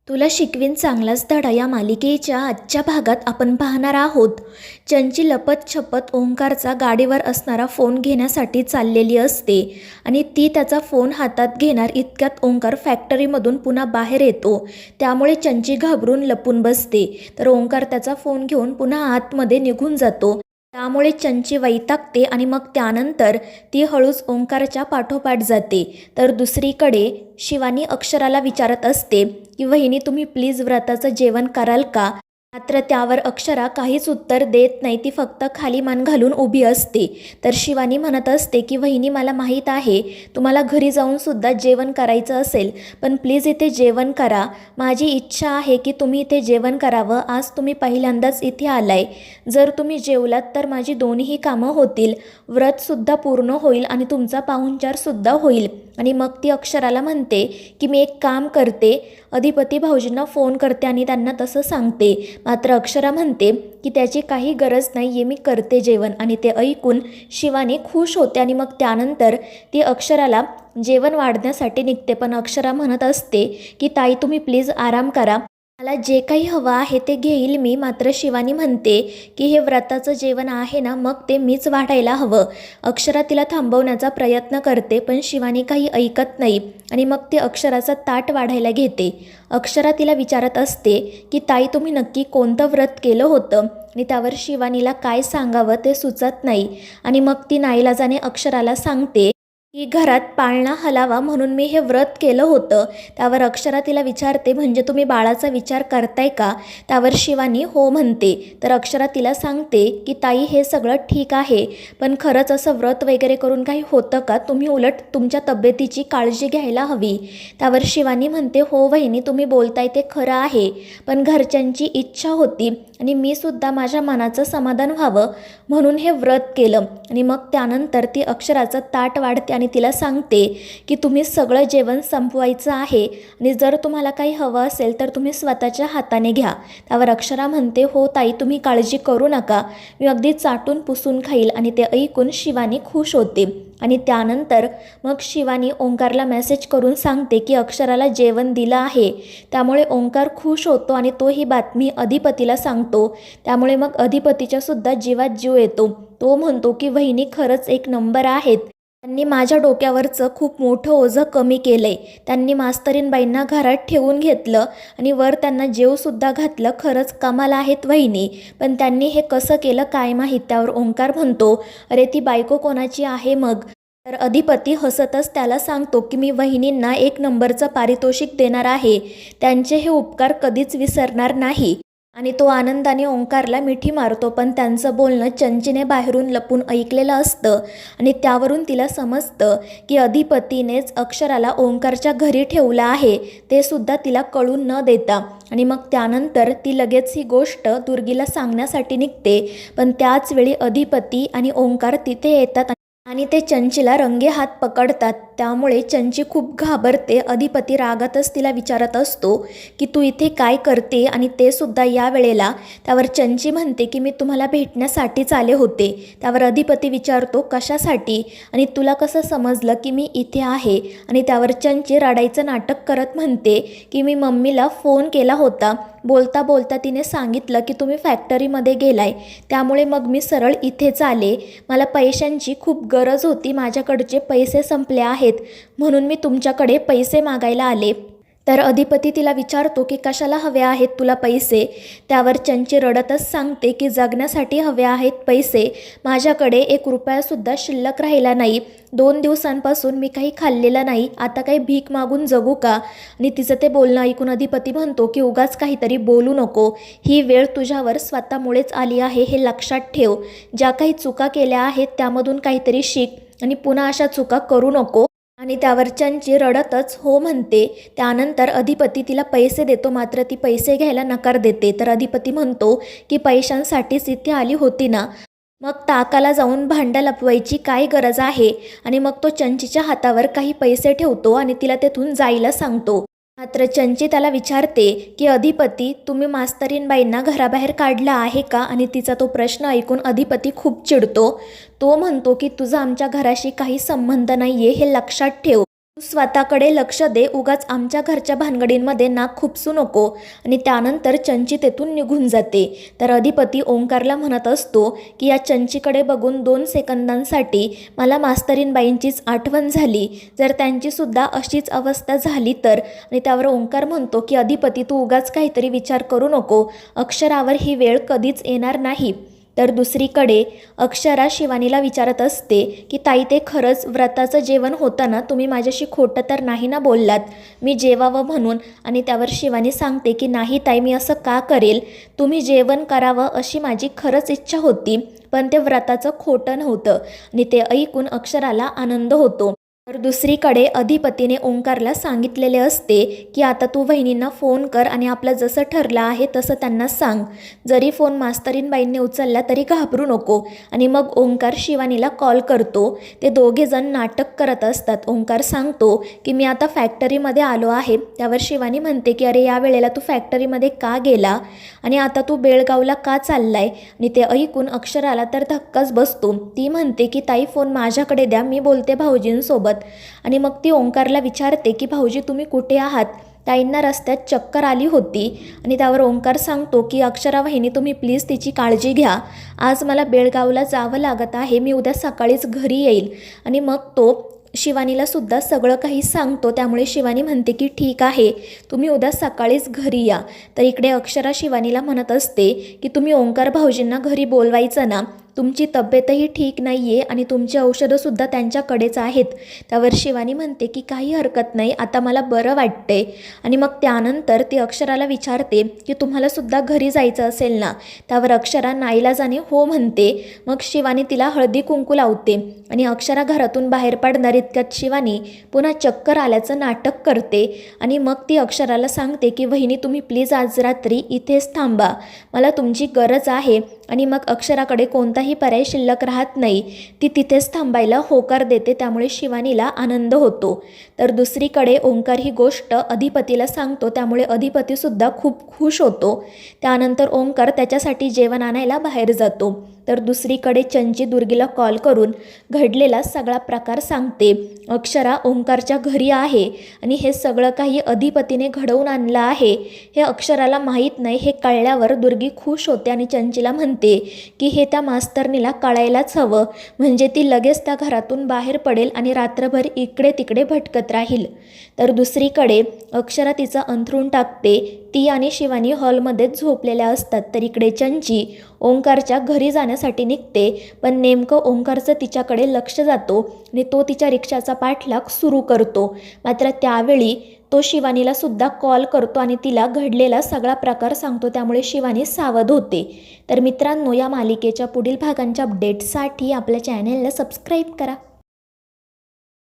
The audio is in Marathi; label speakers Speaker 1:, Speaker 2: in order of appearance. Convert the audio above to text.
Speaker 1: तुला शिकवीन चांगलाच धडा या मालिकेच्या आजच्या भागात आपण पाहणार आहोत. चंची लपत-छपत ओंकारचा गाडीवर असणारा फोन घेण्यासाठी चाललेली असते आणि ती त्याचा फोन हातात घेणार इतक्यात ओंकार फॅक्टरीमधून पुन्हा बाहेर येतो. त्यामुळे चंची घाबरून लपून बसते, तर ओंकार त्याचा फोन घेऊन पुन्हा आतमध्ये निघून जातो. त्यामुळे चंची वैतागते आणि मग त्यानंतर ती हळूच ओंकारच्या पाठोपाठ जाते. तर दुसरीकडे शिवानी अक्षराला विचारत असते की वहिनी, तुम्ही प्लीज व्रताचं जेवण कराल का? मात्र त्यावर अक्षरा काहीच उत्तर देत नाही. ती फक्त खाली मान घालून उभी असते. तर शिवानी म्हणत असते की वहिनी, मला माहीत आहे तुम्हाला घरी जाऊन सुद्धा जेवण करायचं असेल, पण प्लीज इथे जेवण करा. माझी इच्छा आहे की तुम्ही इथे जेवण करावं. आज तुम्ही पहिल्यांदाच इथे आलाय. जर तुम्ही जेवलात तर माझी दोन्हीही कामं होतील, व्रतसुद्धा पूर्ण होईल आणि तुमचा पाहुणचारसुद्धा होईल. आणि मग ती अक्षराला म्हणते की मी एक काम करते, अधिपती भाऊजींना फोन करते आणि त्यांना तसं सांगते. मात्र अक्षरा म्हणते की त्याची काही गरज नाही आहे, मी करते जेवण. आणि ते ऐकून शिवानी खुश होते आणि मग त्यानंतर ती अक्षराला जेवण वाढण्यासाठी निघते. पण अक्षरा म्हणत असते की ताई, तुम्ही प्लीज आराम करा, मला जे काही हवं आहे ते घेईल मी. मात्र शिवानी म्हणते की हे व्रताचं जेवण आहे ना, मग ते मीच वाढायला हवं. अक्षरा तिला थांबवण्याचा प्रयत्न करते, पण शिवानी काही ऐकत नाही आणि मग ती अक्षराचा ताट वाढायला घेते. अक्षरा तिला विचारत असते की ताई, तुम्ही नक्की कोणतं व्रत केलं होतं? आणि त्यावर शिवानीला काय सांगावं ते सुचत नाही आणि मग ती नाईलाजाने अक्षराला सांगते की घरात पाळणा हलावा म्हणून मी हे व्रत केलं होतं. त्यावर अक्षरा तिला विचारते, म्हणजे तुम्ही बाळाचा विचार करताय का? त्यावर शिवानी हो म्हणते. तर अक्षरा तिला सांगते की ताई, हे सगळं ठीक आहे, पण खरंच असं व्रत वगैरे करून काही होतं का? तुम्ही उलट तुमच्या तब्येतीची काळजी घ्यायला हवी. त्यावर शिवानी म्हणते हो वहिनी, तुम्ही बोलताय ते खरं आहे, पण घरच्यांची इच्छा होती आणि मी सुद्धा माझ्या मनाचं समाधान व्हावं म्हणून हे व्रत केलं. आणि मग त्यानंतर ती अक्षराचं ताट वाढते आणि तिला सांगते की तुम्ही सगळं जेवण संपवायचं आहे आणि जर तुम्हाला काही हवं असेल तर तुम्ही स्वतःच्या हाताने घ्या. त्यावर अक्षरा म्हणते हो ताई, तुम्ही काळजी करू नका, मी अगदी चाटून पुसून खाईल. आणि ते ऐकून शिवानी खुश होते. आणि त्यानंतर मग शिवानी ओंकारला मेसेज करून सांगते की अक्षराला जेवण दिलं आहे. त्यामुळे ओंकार खुश होतो आणि तो ही बातमी अधिपतीला सांगतो. त्यामुळे मग अधिपतीच्या सुद्धा जीवात जीव येतो. तो म्हणतो की वहिनी खरंच एक नंबर आहेत, त्यांनी माझ्या डोक्यावरचं खूप मोठं ओझं कमी केलंय. त्यांनी मास्तरीणबाईंना घरात ठेवून घेतलं आणि वर त्यांना जेवसुद्धा घातलं. खरंच कमाल आहेत वहिनी, पण त्यांनी हे कसं केलं काय माहीत. त्यावर ओंकार म्हणतो, अरे ती बायको कोणाची आहे मग? तर अधिपती हसतच त्याला सांगतो की मी वहिनींना एक नंबरचं पारितोषिक देणार आहे, त्यांचे हे उपकार कधीच विसरणार नाही. आणि तो आनंदाने ओंकारला मिठी मारतो. पण त्यांचं बोलणं चंचीने बाहेरून लपून ऐकलेलं असतं आणि त्यावरून तिला समजतं की अधिपतीनेच अक्षराला ओंकारच्या घरी ठेवलं आहे, ते सुद्धा तिला कळून न देता. आणि मग त्यानंतर ती लगेच ही गोष्ट दुर्गीला सांगण्यासाठी निघते. पण त्याचवेळी अधिपती आणि ओंकार तिथे येतात आणि ते चंचीला रंगेहात पकडतात. त्यामुळे चंची खूप घाबरते. अधिपती रागातच तिला विचारत असतो की तू इथे काय करते, आणि ते सुद्धा या वेळेला. त्यावर चंची म्हणते की मी तुम्हाला भेटण्यासाठीच आले होते. त्यावर अधिपती विचारतो कशासाठी आणि तुला कसं समजलं की मी इथे आहे? आणि त्यावर चंची रडायचं नाटक करत म्हणते की मी मम्मीला फोन केला होता, बोलता बोलता तिने सांगितलं की तुम्ही फॅक्टरीमध्ये गेलाय, त्यामुळे मग मी सरळ इथेच आले. मला पैशांची खूप गरज होती, माझ्याकडचे पैसे संपले आहेत म्हणून मी तुमच्याकडे पैसे मागायला आले. तर अधिपती तिला विचारतो की कशाला हवे आहेत तुला पैसे? त्यावर चंची रडतच सांगते की जगण्यासाठी हवे आहेत पैसे, माझ्याकडे 1 रुपयासुद्धा शिल्लक राहिला नाही. 2 दिवसांपासून मी काही खाल्लेलं नाही, आता काही भीक मागून जगू का? आणि तिचं ते बोलणं ऐकून अधिपती म्हणतो की उगाच काहीतरी बोलू नको, ही वेळ तुझ्यावर स्वतःमुळेच आली आहे हे लक्षात ठेव. ज्या काही चुका केल्या आहेत त्यामधून काहीतरी शिक आणि पुन्हा अशा चुका करू नको. आणि त्यावर चंची रडतच हो म्हणते. त्यानंतर अधिपती तिला पैसे देतो, मात्र ती पैसे घ्यायला नकार देते. तर अधिपती म्हणतो की पैशांसाठीच इथे आली होती ना, मग ताकाला जाऊन भांडं लपवायची काय गरज आहे? आणि मग तो चंचीच्या हातावर काही पैसे ठेवतो आणि तिला तेथून जायला सांगतो. मात्र चंची त्याला विचारते की अधिपती, तुम्ही मास्तरीणबाईंना घराबाहेर काढलं आहे का? आणि तिचा तो प्रश्न ऐकून अधिपती खूप चिडतो. तो म्हणतो की तुझा आमच्या घराशी काही संबंध नाही आहे हे लक्षात ठेव. तू स्वतःकडे लक्ष दे, उगाच आमच्या घरच्या भानगडींमध्ये नाक खुपसू नको. आणि त्यानंतर चंची तेथून निघून जाते. तर अधिपती ओंकारला म्हणत असतो की या चंचीकडे बघून 2 सेकंदांसाठी मला मास्तरीणबाईंचीच आठवण झाली. जर त्यांचीसुद्धा अशीच अवस्था झाली तर. आणि त्यावर ओंकार म्हणतो की अधिपती तू उगाच काहीतरी विचार करू नको, अक्षरावर ही वेळ कधीच येणार नाही. तर दुसरीकडे अक्षरा शिवानीला विचारत असते की ताई ते खरंच व्रताचं जेवण होतं ना, तुम्ही माझ्याशी खोटं तर नाही ना बोललात मी जेवावं म्हणून. आणि त्यावर शिवानी सांगते की नाही ताई, मी असं का करेल, तुम्ही जेवण करावं अशी माझी खरंच इच्छा होती, पण ते व्रताचं खोटं नव्हतं. आणि ते ऐकून अक्षराला आनंद होतो. तर दुसरीकडे अधिपतीने ओंकारला सांगितलेले असते की आता तू वहिनींना फोन कर आणि आपलं जसं ठरलं आहे तसं त्यांना सांग. जरी फोन मास्तरीणबाईंनी उचलला तरी घाबरू नको. आणि मग ओंकार शिवानीला कॉल करतो. ते दोघेजण नाटक करत असतात. ओंकार सांगतो की मी आता फॅक्टरीमध्ये आलो आहे. त्यावर शिवानी म्हणते की अरे या वेळेला तू फॅक्टरीमध्ये का गेला आणि आता तू बेळगावला का चाललाय. आणि ते ऐकून अक्षराला तर धक्काच बसतो. ती म्हणते की ताई फोन माझ्याकडे द्या, मी बोलते भाऊजींसोबत. आणि मग ती ओंकारला विचारते की भाऊजी तुम्ही कुठे आहात, ताईंना रस्त्यात चक्कर आली होती. आणि त्यावर ओंकार सांगतो की अक्षरा वहिनी तुम्ही प्लीज तिची काळजी घ्या, आज मला बेळगावला जावं लागत आहे, मी उद्या सकाळीच घरी येईल. आणि मग तो शिवानीला सुद्धा सगळं काही सांगतो. त्यामुळे शिवानी म्हणते की ठीक आहे, तुम्ही उद्या सकाळीच घरी या. तर इकडे अक्षरा शिवानीला म्हणत असते की तुम्ही ओंकार भाऊजींना घरी बोलवायचं ना, तुमची तब्येतही ठीक नाही आहे आणि तुमची औषधंसुद्धा त्यांच्याकडेच आहेत. त्यावर शिवानी म्हणते की काही हरकत नाही, आता मला बरं वाटते. आणि मग त्यानंतर ती अक्षराला विचारते की तुम्हालासुद्धा घरी जायचं असेल ना. त्यावर अक्षरा नाईलाजाने हो म्हणते. मग शिवानी तिला हळदी कुंकू लावते आणि अक्षरा घरातून बाहेर पडणार इतक्यात शिवानी पुन्हा चक्कर आल्याचं नाटक करते. आणि मग ती अक्षराला सांगते की वहिनी तुम्ही प्लीज आज रात्री इथेच थांबा, मला तुमची गरज आहे. आणि मग अक्षराकडे कोणताही पर्याय शिल्लक राहत नाही, ती तिथेच थांबायला होकार देते. त्यामुळे शिवानीला आनंद होतो. तर दुसरीकडे ओंकार ही गोष्ट अधिपतीला सांगतो. त्यामुळे अधिपतीसुद्धा खूप खुश होतो. त्यानंतर ओंकार त्याच्यासाठी जेवण आणायला बाहेर जातो. तर दुसरीकडे चंची दुर्गीला कॉल करून घडलेला सगळा प्रकार सांगते. अक्षरा ओंकारच्या घरी आहे आणि हे सगळं काही अधिपतीने घडवून आणलं आहे हे अक्षराला माहीत नाही. हे कळल्यावर दुर्गी खुश होते आणि चंचीला म्हणते की हे त्या मास्तरनीला कळायलाच हवं, म्हणजे ती लगेच त्या घरातून बाहेर पडेल आणि रात्रभर इकडे तिकडे भटकत राहील. तर दुसरीकडे अक्षरा तिचं अंथरूण टाकते. ती आणि शिवानी हॉलमध्येच झोपलेल्या असतात. तर इकडे चंची ओंकारच्या घरी जाण्यासाठी निघते, पण नेमकं ओंकारचं तिच्याकडे लक्ष जातो आणि तो तिच्या रिक्षाचा पाठलाग सुरू करतो. मात्र त्यावेळी तो शिवानीला सुद्धा कॉल करतो आणि तिला घडलेला सगळा प्रकार सांगतो. त्यामुळे शिवानी सावध होते. तर मित्रांनो, या मालिकेच्या पुढील भागांच्या अपडेट्ससाठी आपल्या चॅनेलला सबस्क्राईब करा.